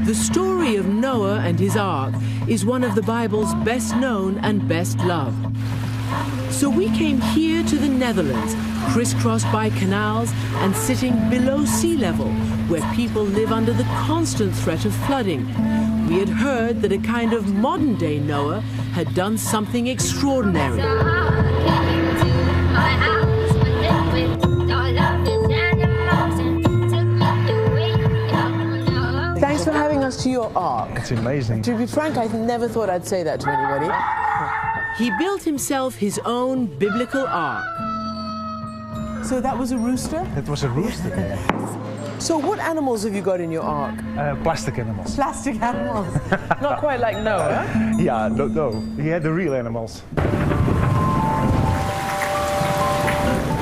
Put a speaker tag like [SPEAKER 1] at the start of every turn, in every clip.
[SPEAKER 1] The story of Noah and his ark is one of the Bible's best known and best loved. So we came here to the Netherlands, crisscrossed by canals and sitting below sea level, where people live under the constant threat of flooding. We had heard that a kind of modern-day Noah had done something extraordinary.
[SPEAKER 2] Thanks for having us to your ark.
[SPEAKER 3] It's amazing.
[SPEAKER 2] To be frank, I never thought I'd say that to anybody.
[SPEAKER 1] He built himself his own biblical ark.
[SPEAKER 2] So that was a rooster?
[SPEAKER 3] It was a rooster. Yeah.
[SPEAKER 2] So what animals have you got in your ark?
[SPEAKER 3] Plastic animals.
[SPEAKER 2] Plastic animals. Not quite like Noah.
[SPEAKER 3] Yeah, no. He had the real animals.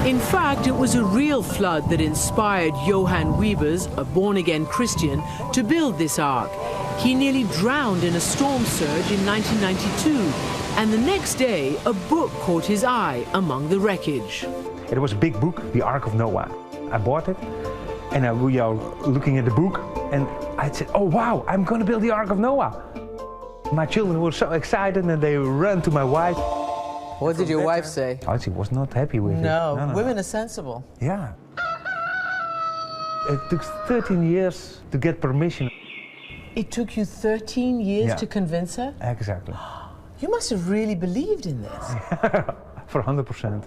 [SPEAKER 1] In fact, it was a real flood that inspired Johann Huibers, a born-again Christian, to build this ark. He nearly drowned in a storm surge in 1992, and the next day, a book caught his eye among the wreckage.
[SPEAKER 3] It was a big book, The Ark of Noah. I bought it, and we are looking at the book, and I said, oh wow, I'm going to build the Ark of Noah. My children were so excited, and they ran to my wife.
[SPEAKER 2] What did your wife say?
[SPEAKER 3] Oh, she was not happy with it.
[SPEAKER 2] No, women are sensible.
[SPEAKER 3] Yeah. It took 13 years to get permission.
[SPEAKER 2] It took you 13 years to convince her?
[SPEAKER 3] Exactly.
[SPEAKER 2] You must have really believed in this.
[SPEAKER 3] For 100%.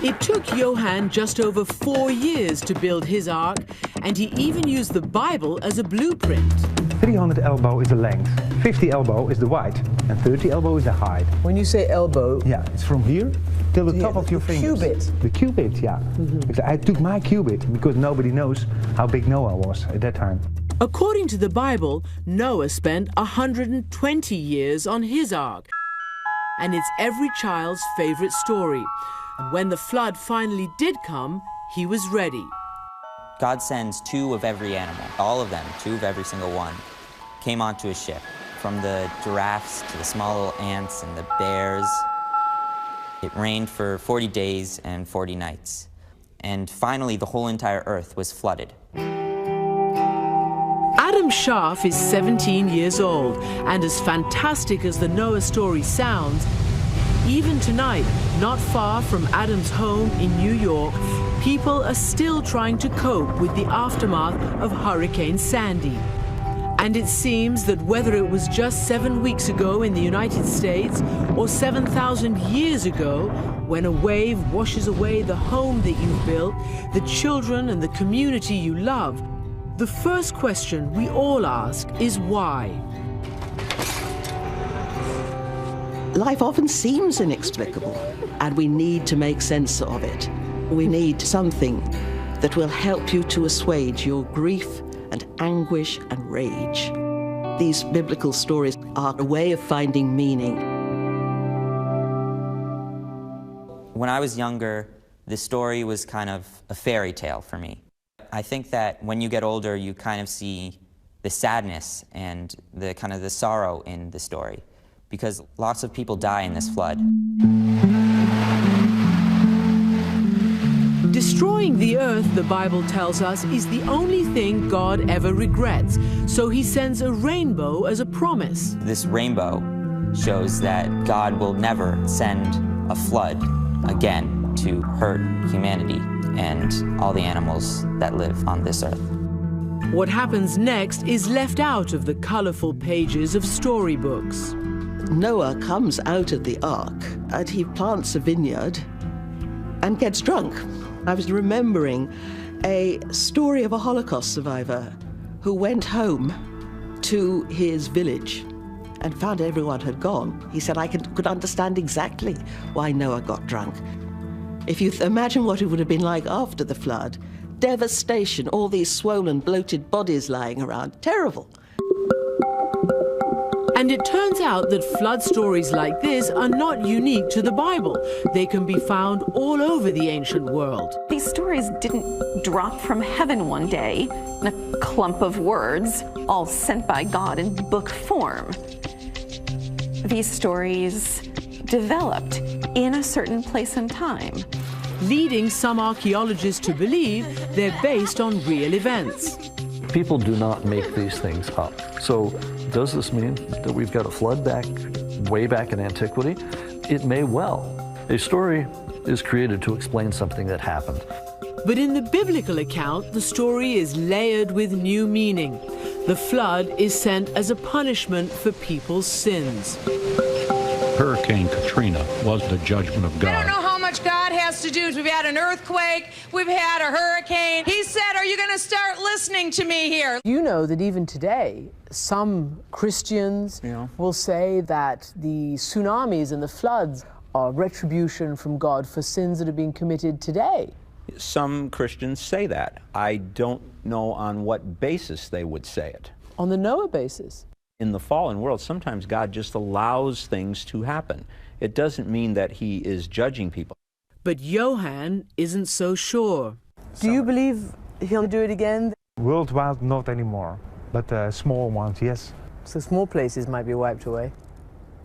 [SPEAKER 1] It took Johann just over 4 years to build his ark, and he even used the Bible as a blueprint.
[SPEAKER 3] 300 elbow is the length, 50 elbow is the width, and 30 elbow is the height.
[SPEAKER 2] When you say elbow...
[SPEAKER 3] Yeah, it's from here till the top of your fingers.
[SPEAKER 2] Cubit.
[SPEAKER 3] The cubit, yeah. Because I took my cubit because nobody knows how big Noah was at that time.
[SPEAKER 1] According to the Bible, Noah spent 120 years on his ark. And it's every child's favorite story. And when the flood finally did come, he was ready.
[SPEAKER 4] God sends 2 of every animal, all of them, 2 of every single one, came onto a ship. From the giraffes to the small little ants and the bears. It rained for 40 days and 40 nights. And finally, the whole entire earth was flooded.
[SPEAKER 1] Adam Scharf is 17 years old, and as fantastic as the Noah story sounds, even tonight, not far from Adam's home in New York, people are still trying to cope with the aftermath of Hurricane Sandy. And it seems that whether it was just 7 weeks ago in the United States or 7,000 years ago, when a wave washes away the home that you've built, the children and the community you love, the first question we all ask is why?
[SPEAKER 5] Life often seems inexplicable, and we need to make sense of it. We need something that will help you to assuage your grief and anguish and rage. These biblical stories are a way of finding meaning.
[SPEAKER 4] When I was younger, the story was kind of a fairy tale for me. I think that when you get older, you kind of see the sadness and the kind of the sorrow in the story, because lots of people die in this flood.
[SPEAKER 1] Destroying the earth, the Bible tells us, is the only thing God ever regrets. So he sends a rainbow as a promise.
[SPEAKER 4] This rainbow shows that God will never send a flood again to hurt humanity and all the animals that live on this earth.
[SPEAKER 1] What happens next is left out of the colorful pages of storybooks.
[SPEAKER 5] Noah comes out of the ark and he plants a vineyard and gets drunk. I was remembering a story of a Holocaust survivor who went home to his village and found everyone had gone. He said, I could understand exactly why Noah got drunk. If you imagine what it would have been like after the flood, devastation, all these swollen, bloated bodies lying around, terrible.
[SPEAKER 1] And it turns out that flood stories like this are not unique to the Bible. They can be found all over the ancient world.
[SPEAKER 6] These stories didn't drop from heaven one day in a clump of words, all sent by God in book form. These stories developed in a certain place and time.
[SPEAKER 1] leading some archaeologists to believe they're based on real events.
[SPEAKER 7] People do not make these things up. So does this mean that we've got a flood way back in antiquity? It may well. A story is created to explain something that happened.
[SPEAKER 1] But in the biblical account, the story is layered with new meaning. The flood is sent as a punishment for people's sins.
[SPEAKER 8] Hurricane Katrina was the judgment of God.
[SPEAKER 9] I don't know how much God has to do. We've had an earthquake, we've had a hurricane. He said, are you going to start listening to me here?
[SPEAKER 2] You know that even today, some Christians will say that the tsunamis and the floods are retribution from God for sins that are being committed today.
[SPEAKER 10] Some Christians say that. I don't know on what basis they would say it.
[SPEAKER 2] On the Noah basis.
[SPEAKER 10] In the fallen world, sometimes God just allows things to happen. It doesn't mean that he is judging people.
[SPEAKER 1] But Johann isn't so sure.
[SPEAKER 2] Do you believe he'll do it again?
[SPEAKER 3] Worldwide, not anymore, but small ones, yes.
[SPEAKER 2] So small places might be wiped away.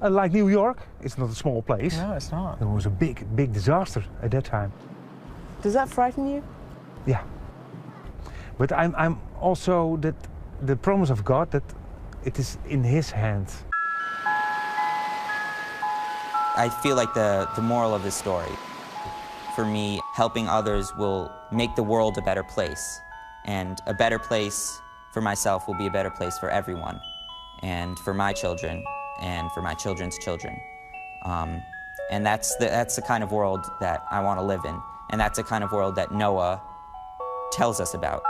[SPEAKER 3] Like New York, it's not a small place.
[SPEAKER 2] No, it's not.
[SPEAKER 3] It was a big disaster at that time.
[SPEAKER 2] Does that frighten you?
[SPEAKER 3] Yeah. But I'm also that the promise of God that it is in his hands.
[SPEAKER 4] I feel like the moral of this story, for me, helping others will make the world a better place. And a better place for myself will be a better place for everyone. And for my children, and for my children's children. And that's the kind of world that I want to live in. And that's the kind of world that Noah tells us about.